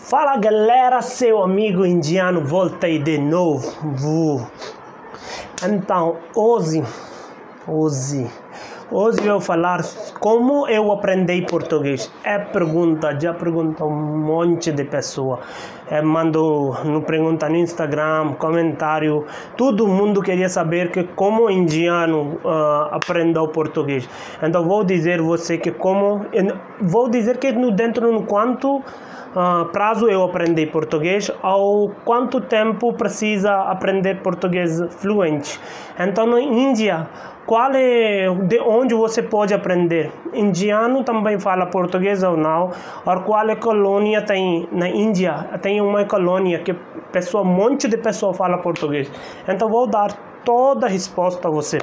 Fala galera, seu amigo indiano, voltei de novo. Então, hoje eu vou falar como eu aprendi português. Já pergunta um monte de pessoas. Mando pergunta no Instagram, comentário. Todo mundo queria saber como indiano aprendeu português. Então vou dizer que dentro de quanto prazo eu aprendi português ou quanto tempo precisa aprender português fluente. Então na Índia, de onde você pode aprender? Indiano também fala português ou não? Ou qual colônia tem na Índia? Tem uma colônia que um monte de pessoas fala português. Então vou dar toda a resposta a você.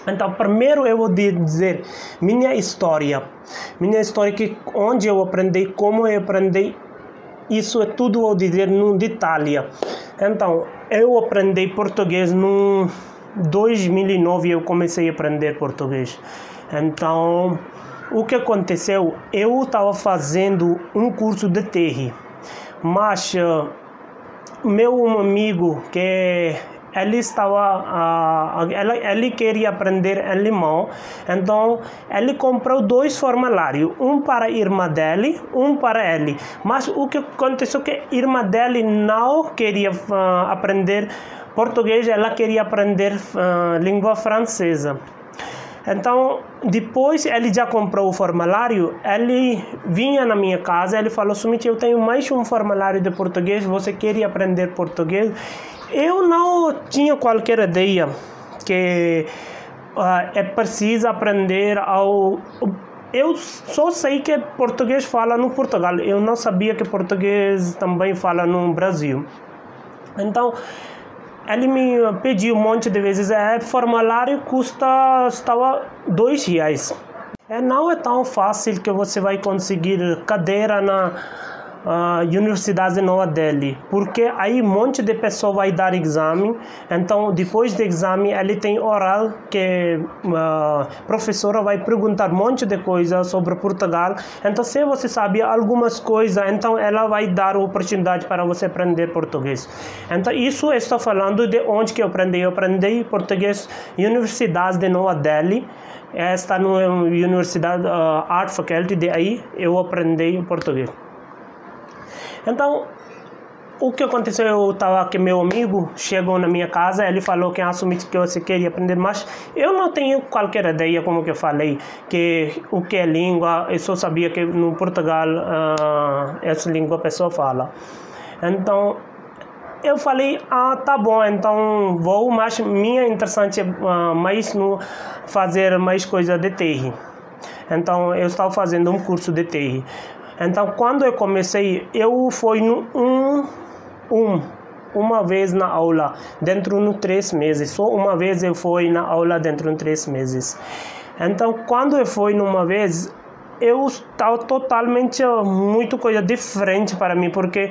Então, primeiro eu vou dizer minha história que onde eu aprendi, como eu aprendi, isso é tudo vou dizer no detalhe. Então, eu aprendi português no 2009, eu comecei a aprender português. Então, o que aconteceu? Eu estava fazendo um curso de TI, mas meu amigo que ele queria aprender alemão, então ele comprou 2 formulários, um para a irmã dele, um para ele. Mas o que aconteceu que a irmã dele não queria aprender português, ela queria aprender língua francesa. Então, depois ele já comprou o formulário, ele vinha na minha casa, ele falou: Sumit, eu tenho mais um formulário de português, você quer aprender português? Eu não tinha qualquer ideia que é preciso aprender Eu só sei que português fala no Portugal, eu não sabia que português também fala no Brasil. Então, ele me pediu um monte de vezes, formulário estava R$2. Não é tão fácil que você vai conseguir cadeira na Universidade de Nova Delhi, porque aí um monte de pessoas vai dar exame. Então, depois do exame, ele tem oral, que a professora vai perguntar um monte de coisas sobre Portugal. Então, se você sabe algumas coisas, então ela vai dar oportunidade para você aprender português. Então, isso eu estou falando de onde que eu aprendi. Eu aprendi português na Universidade de Nova Delhi. Está na Universidade Art Faculty, de aí eu aprendi português. Então, o que aconteceu? Eu estava aqui, meu amigo chegou na minha casa, ele falou que assumir que você queria aprender, mas eu não tenho qualquer ideia, como que eu falei, o que é língua. Eu só sabia que no Portugal essa língua a pessoa fala. Então, eu falei, tá bom, então vou, mas minha interessante mais no fazer mais coisa de TI. Então, eu estava fazendo um curso de TI. Então, quando eu comecei, eu fui uma vez na aula, dentro de 3 meses. Só uma vez eu fui na aula dentro de 3 meses. Então, quando eu fui uma vez, eu estava totalmente muito coisa diferente para mim, porque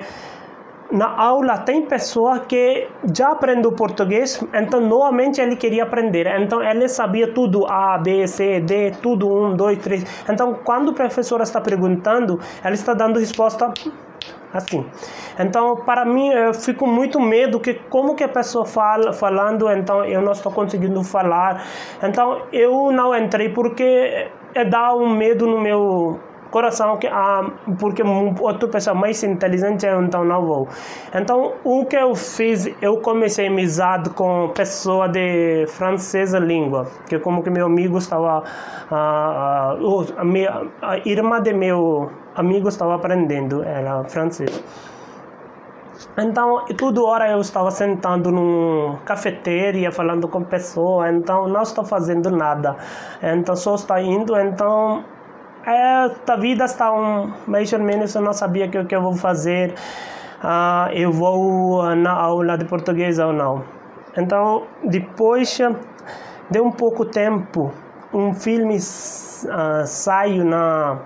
na aula tem pessoa que já aprendeu português, então novamente ele queria aprender. Então ele sabia tudo, A, B, C, D, tudo, 1, 2, 3. Então quando o professor está perguntando, ele está dando resposta assim. Então para mim eu fico muito medo que como que a pessoa falando, então eu não estou conseguindo falar. Então eu não entrei porque dá um medo no meu coração, porque outra pessoa mais inteligente, então não vou. Então o que eu fiz, eu comecei a amizade com pessoa de francesa língua, que como que meu amigo estava a irmã de meu amigo estava aprendendo, era francês. Então, toda hora eu estava sentando numa cafeteria, falando com pessoa, então não estou fazendo nada, então só está indo. Então a vida está mais ou menos, eu não sabia o que eu vou fazer, eu vou na aula de português ou não. Então, depois de um pouco tempo, um filme saiu na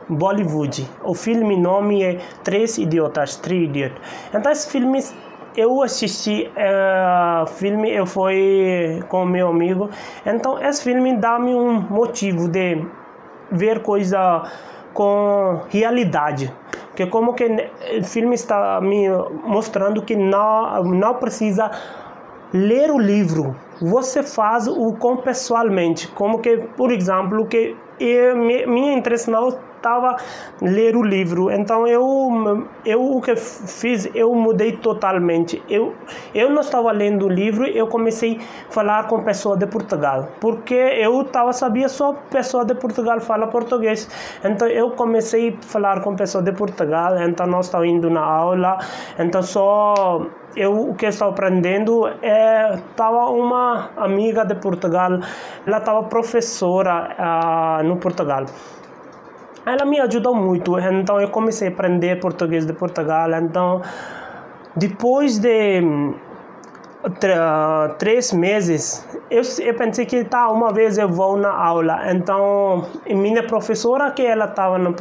Bollywood. O filme nome é 3 Idiotas. Então, esse filme eu assisti filme, eu fui com meu amigo. Então esse filme dá-me um motivo de ver coisa com realidade. Que como que o filme está me mostrando que não precisa ler o livro, você faz o com pessoalmente, como que, por exemplo, que minha interesse não estava ler o livro, então eu o que fiz, eu mudei totalmente, eu não estava lendo o livro, eu comecei a falar com pessoas de Portugal, porque eu sabia só pessoa de Portugal fala português, então eu comecei a falar com pessoas de Portugal, então nós estávamos indo na aula, então só o que eu estava aprendendo estava uma amiga de Portugal, ela estava professora no Portugal. Ela me ajudou muito, então eu comecei a aprender português de Portugal. Então, depois de 3 meses, eu pensei que uma vez eu vou na aula. Então, minha professora, que ela estava na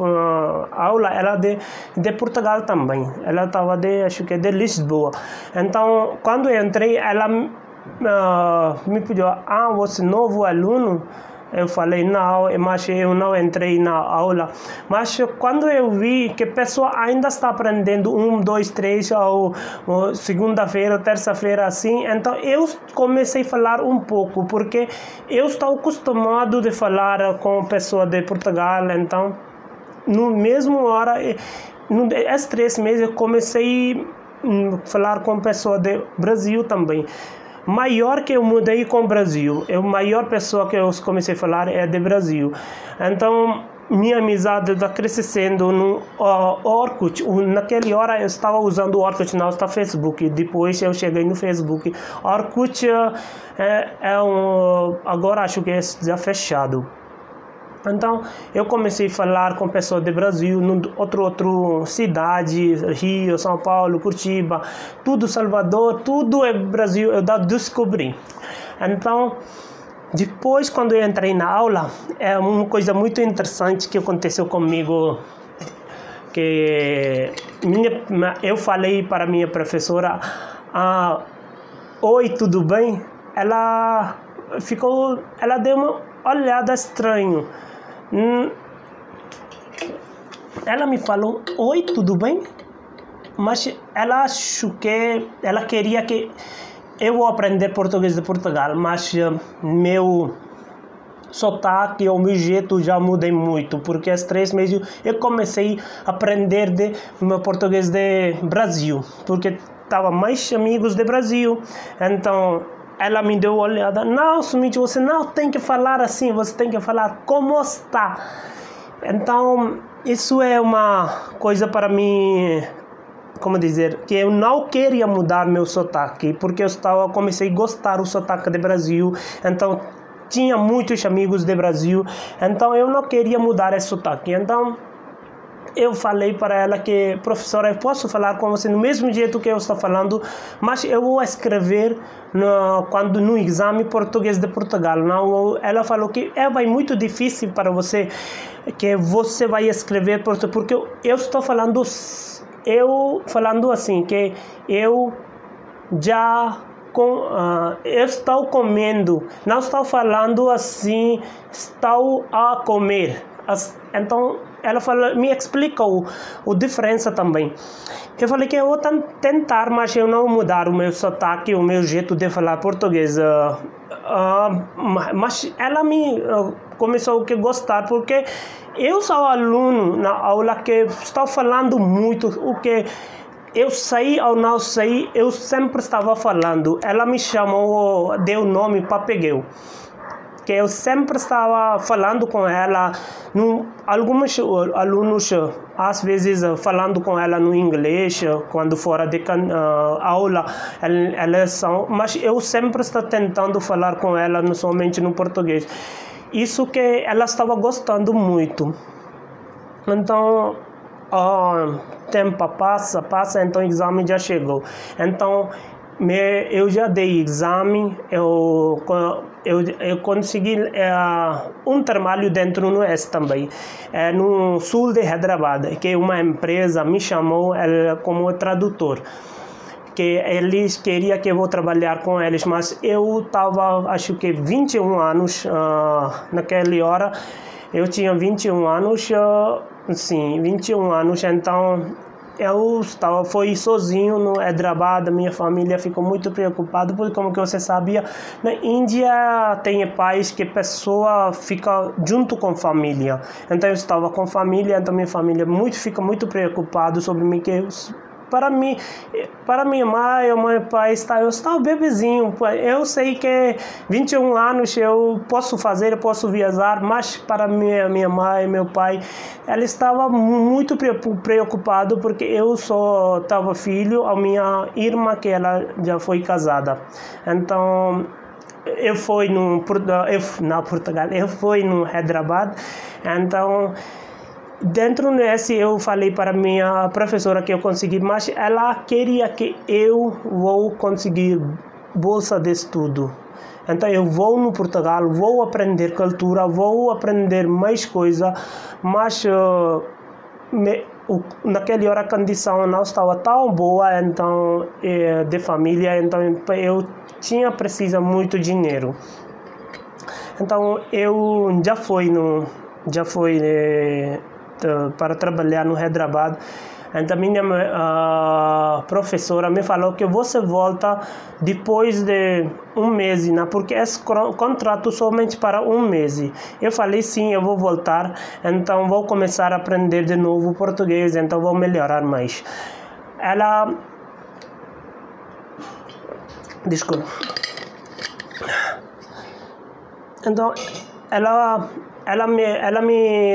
aula, era de Portugal também. Ela estava acho que de Lisboa. Então, quando eu entrei, ela me pediu, você é novo aluno? Eu falei, não, mas eu não entrei na aula. Mas quando eu vi que a pessoa ainda está aprendendo 1, 2, 3, ou segunda-feira, terça-feira, assim, então eu comecei a falar um pouco, porque eu estou acostumado de falar com pessoas de Portugal, então, no mesmo hora, esses 3 meses, eu comecei a falar com pessoas do Brasil também. Maior que eu mudei com o Brasil, a maior pessoa que eu comecei a falar é do Brasil. Então, minha amizade está crescendo no Orkut. Naquela hora eu estava usando o Orkut, não está Facebook. Depois eu cheguei no Facebook. Orkut agora acho que é já fechado. Então, eu comecei a falar com pessoas do Brasil, outra cidade, Rio, São Paulo, Curitiba, tudo Salvador, tudo é Brasil, eu descobri. Então, depois, quando eu entrei na aula, é uma coisa muito interessante que aconteceu comigo, que eu falei para minha professora, oi, tudo bem? Ela deu uma olhada estranha. Ela me falou, oi, tudo bem? Mas ela achou que ela queria que eu vou aprender português de Portugal, mas meu sotaque ou meu jeito já mudei muito, porque às 3 meses eu comecei a aprender de meu português de Brasil, porque tava mais amigos de Brasil, então ela me deu uma olhada, não, Sumit, você não tem que falar assim, você tem que falar como está. Então, isso é uma coisa para mim, como dizer, que eu não queria mudar meu sotaque, porque comecei a gostar do sotaque do Brasil, então tinha muitos amigos do Brasil, então eu não queria mudar esse sotaque. Então, eu falei para ela que, professora, eu posso falar com você no mesmo jeito que eu estou falando, mas eu vou escrever no exame português de Portugal. Não, ela falou que vai muito difícil para você, que você vai escrever porque eu estou falando assim, que eu já eu estou comendo, não estou falando assim, estou a comer. Então, ela falou, me explica a diferença também. Eu falei que eu vou tentar, mas eu não mudar o meu sotaque, o meu jeito de falar português. Mas ela começou a gostar, porque eu sou aluno na aula que estou falando muito, o que eu sei ou não sei, eu sempre estava falando. Ela me chamou, deu o nome Papagaio, que eu sempre estava falando com ela, alguns alunos às vezes falando com ela no inglês, quando fora de aula, elas são, mas eu sempre estou tentando falar com ela somente no português. Isso que ela estava gostando muito. Então, tempo passa, então o exame já chegou. Então, eu já dei exame, eu consegui um trabalho dentro do S também, no sul de Hyderabad, que uma empresa me chamou como tradutor, que eles queriam que eu vou trabalhar com eles, mas eu estava, acho que 21 anos, naquela hora, eu tinha 21 anos, sim, 21 anos, então fui sozinho no Hyderabad. Minha família ficou muito preocupada, porque como que você sabia, na Índia tem país que a pessoa fica junto com a família. Então eu estava com a família, então minha família fica muito preocupada sobre mim, que para minha mãe ou meu pai eu estava bebezinho. Eu sei que 21 anos eu posso viajar, mas para minha mãe e meu pai, ela estava muito preocupado, porque eu só estava filho, a minha irmã, que ela já foi casada. Então eu fui no Portugal, eu fui no Hyderabad. Então dentro desse eu falei para minha professora que eu consegui, mas ela queria que eu vou conseguir bolsa de estudo. Então eu vou no Portugal, vou aprender cultura, vou aprender mais coisa, mas naquela hora a condição não estava tão boa, então de família, então eu precisa muito dinheiro. Então eu já fui para trabalhar no Hyderabad. Então minha professora me falou que você volta depois de um mês, né? Porque esse contrato somente para um mês. Eu falei sim, eu vou voltar, então vou começar a aprender de novo português, então vou melhorar mais. Desculpa. Então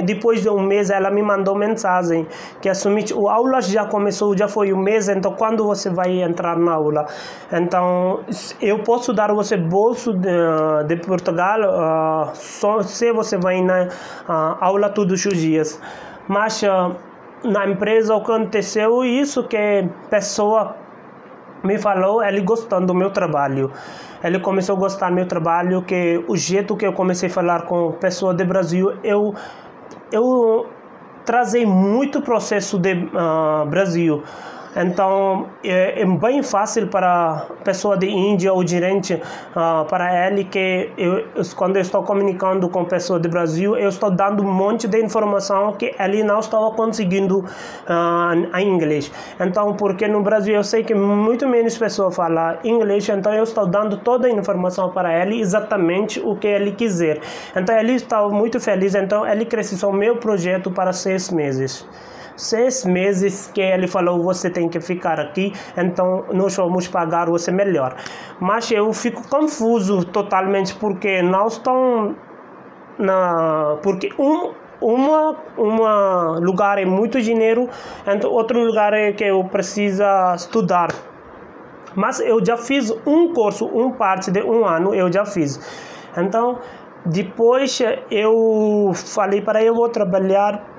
depois de um mês, ela me mandou mensagem que assumite a aula já começou, já foi um mês, então quando você vai entrar na aula? Então eu posso dar você bolsa de Portugal só se você vai na aula todos os dias. Mas na empresa aconteceu isso, que a pessoa me falou, ele gostando do meu trabalho. Ele começou a gostar do meu trabalho, que o jeito que eu comecei a falar com pessoas do Brasil, eu trazei muito processo do Brasil. Então é bem fácil para pessoa de Índia ou gerente, para ele, que quando eu estou comunicando com pessoa do Brasil, eu estou dando um monte de informação que ele não estava conseguindo em inglês. Então, porque no Brasil eu sei que muito menos pessoas falam inglês, então eu estou dando toda a informação para ele, exatamente o que ele quiser. Então ele estava muito feliz, então ele cresceu o meu projeto para 6 meses. 6 meses que ele falou, você tem que ficar aqui, então nós vamos pagar você melhor. Mas eu fico confuso totalmente, porque não estão porque lugar é muito dinheiro, então outro lugar é que eu preciso estudar. Mas eu já fiz um curso, parte de um ano eu já fiz. Então depois eu falei para eu vou trabalhar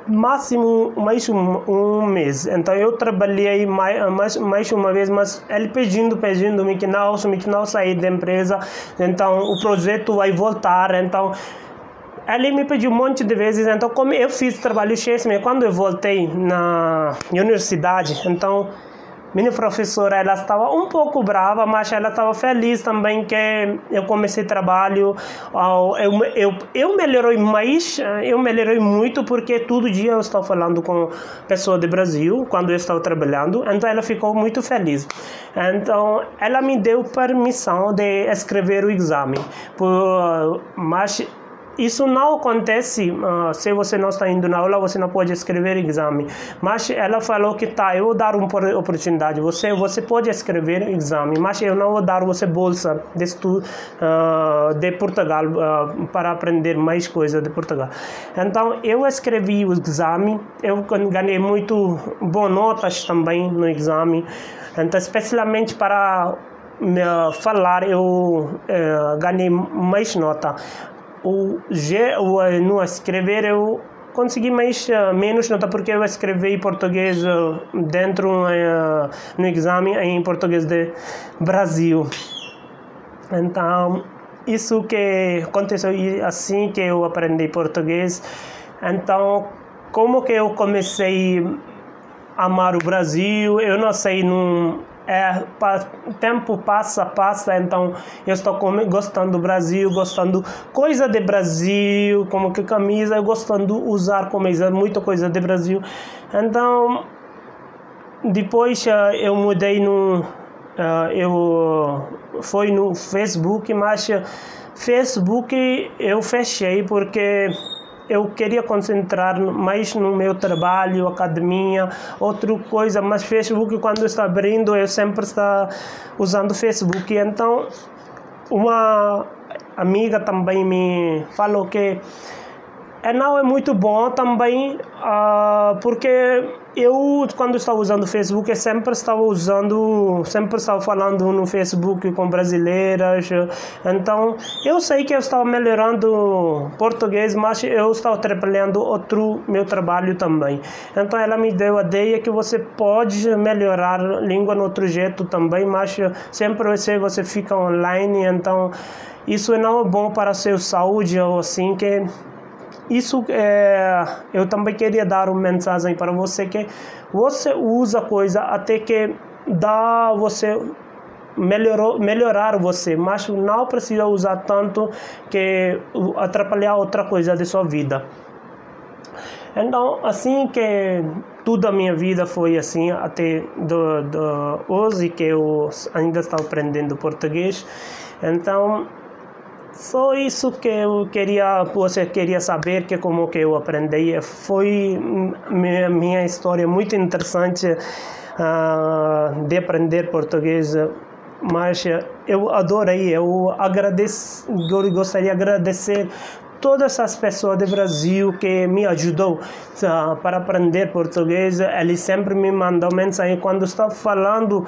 máximo mais um mês. Então eu trabalhei mais uma vez, mas ele pedindo-me que não sair da empresa, então o projeto vai voltar. Então ele me pediu um monte de vezes. Então como eu fiz trabalho 6 meses, quando eu voltei na universidade, então minha professora, ela estava um pouco brava, mas ela estava feliz também que eu comecei trabalho. Eu melhorei mais, eu melhorei muito, porque todo dia eu estou falando com pessoas do Brasil quando eu estava trabalhando. Então ela ficou muito feliz. Então ela me deu permissão de escrever o exame, mas isso não acontece se você não está indo na aula, você não pode escrever exame. Mas ela falou que eu vou dar uma oportunidade, você pode escrever exame, mas eu não vou dar você bolsa de estudo de Portugal para aprender mais coisas de Portugal. Então eu escrevi o exame, eu ganhei muito boas notas também no exame. Então especialmente para falar eu ganhei mais nota. No escrever eu consegui menos nota, porque eu escrevi português dentro no exame em português de Brasil. Então isso que aconteceu, assim que eu aprendi português. Então como que eu comecei a amar o Brasil, eu não sei, tempo passa, então eu estou gostando do Brasil, gostando coisa de Brasil, como que camisa, eu gostando de usar camisa, muita coisa de Brasil. Então, depois eu mudei eu fui no Facebook, mas Facebook eu fechei porque eu queria concentrar mais no meu trabalho, academia, outra coisa, mas Facebook, quando está abrindo, eu sempre estou usando Facebook. Então, uma amiga também me falou que não é muito bom também, porque eu, quando estava usando o Facebook, eu sempre estava falando no Facebook com brasileiras. Então, eu sei que eu estava melhorando português, mas eu estava trabalhando meu trabalho também. Então, ela me deu a ideia que você pode melhorar a língua no outro jeito também, mas sempre você fica online, então isso não é bom para a sua saúde, ou assim, que isso eu também queria dar uma mensagem para você, que você usa coisa até que dá você melhorar você, mas não precisa usar tanto que atrapalhar outra coisa de sua vida. Então, assim que toda a minha vida foi assim, até hoje que eu ainda estou aprendendo português. Então, só isso que você queria saber, que como que eu aprendi. Foi minha história muito interessante de aprender português, mas eu adorei. Eu gostaria de agradecer todas as pessoas do Brasil que me ajudou para aprender português. Eles sempre me mandam mensagem quando estou falando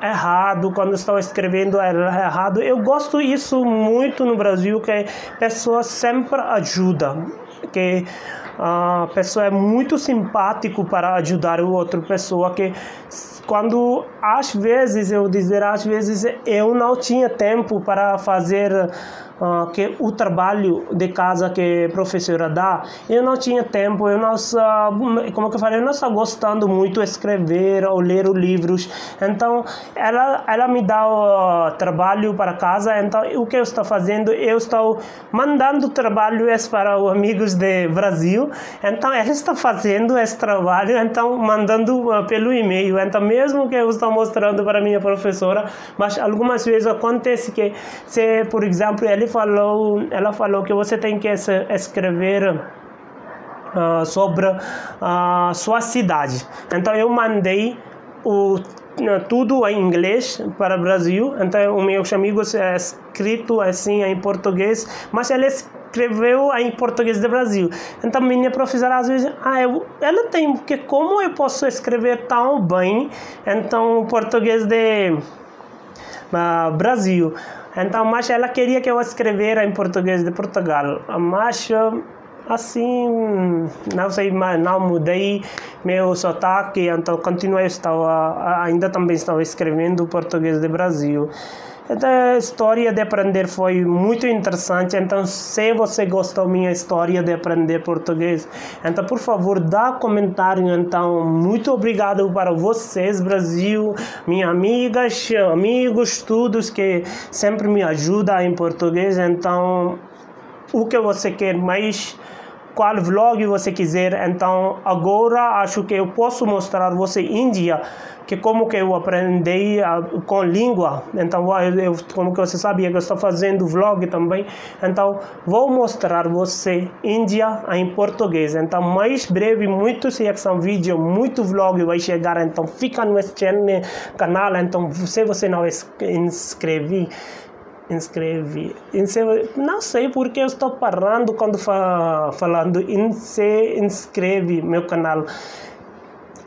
errado, quando estou escrevendo errado. Eu gosto isso muito no Brasil, que pessoas sempre ajudam, que a pessoa é muito simpático para ajudar a outra pessoa, que quando às vezes eu não tinha tempo para fazer que o trabalho de casa que a professora dá, eu não tinha tempo, eu não estava gostando muito de escrever ou ler os livros. Então ela me dá o trabalho para casa. Então o que eu estou fazendo, eu estou mandando trabalho para os amigos do Brasil. Então ela está fazendo esse trabalho, então mandando pelo e-mail. Então mesmo que eu estou mostrando para minha professora, mas algumas vezes acontece que, se por exemplo ela falou que você tem que escrever sobre sua cidade. Então eu mandei tudo em inglês para o Brasil. Então os meus amigos é escrito assim em português, mas ela escreveu em português do Brasil. Então minha professora às vezes ela tem, porque como eu posso escrever tão bem então português de Brasil. Então, mas ela queria que eu escrevesse em português de Portugal, mas assim, não sei, mas não mudei meu sotaque, então continuei, ainda também estou escrevendo português de Brasil. Então, a história de aprender foi muito interessante. Então, se você gostou da minha história de aprender português, então, por favor, dá comentário. Então, muito obrigado para vocês, Brasil, minhas amigas, amigos, todos que sempre me ajudam em português. Então, o que você quer mais, qual vlog você quiser. Então, agora acho que eu posso mostrar você Índia, que como que eu aprendi com língua. Então, como que você sabia que eu estou fazendo vlog também. Então, vou mostrar você Índia em português. Então, mais breve, muitos reação vídeo, muito vlog vai chegar. Então, fica no canal. Então, se você não inscreve, não sei porque eu estou parando quando falando se inscreve meu canal.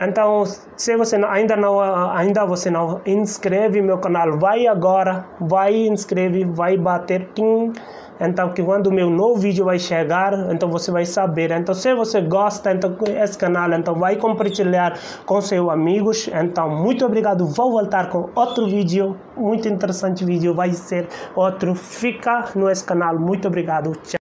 Então, se você ainda você não inscreve meu canal, vai agora, vai inscreve, vai bater tim. Então, que quando o meu novo vídeo vai chegar, então você vai saber. Então, se você gosta então esse canal, então vai compartilhar com seus amigos. Então, muito obrigado. Vou voltar com outro vídeo, muito interessante vídeo, vai ser outro. Fica no esse canal. Muito obrigado. Tchau.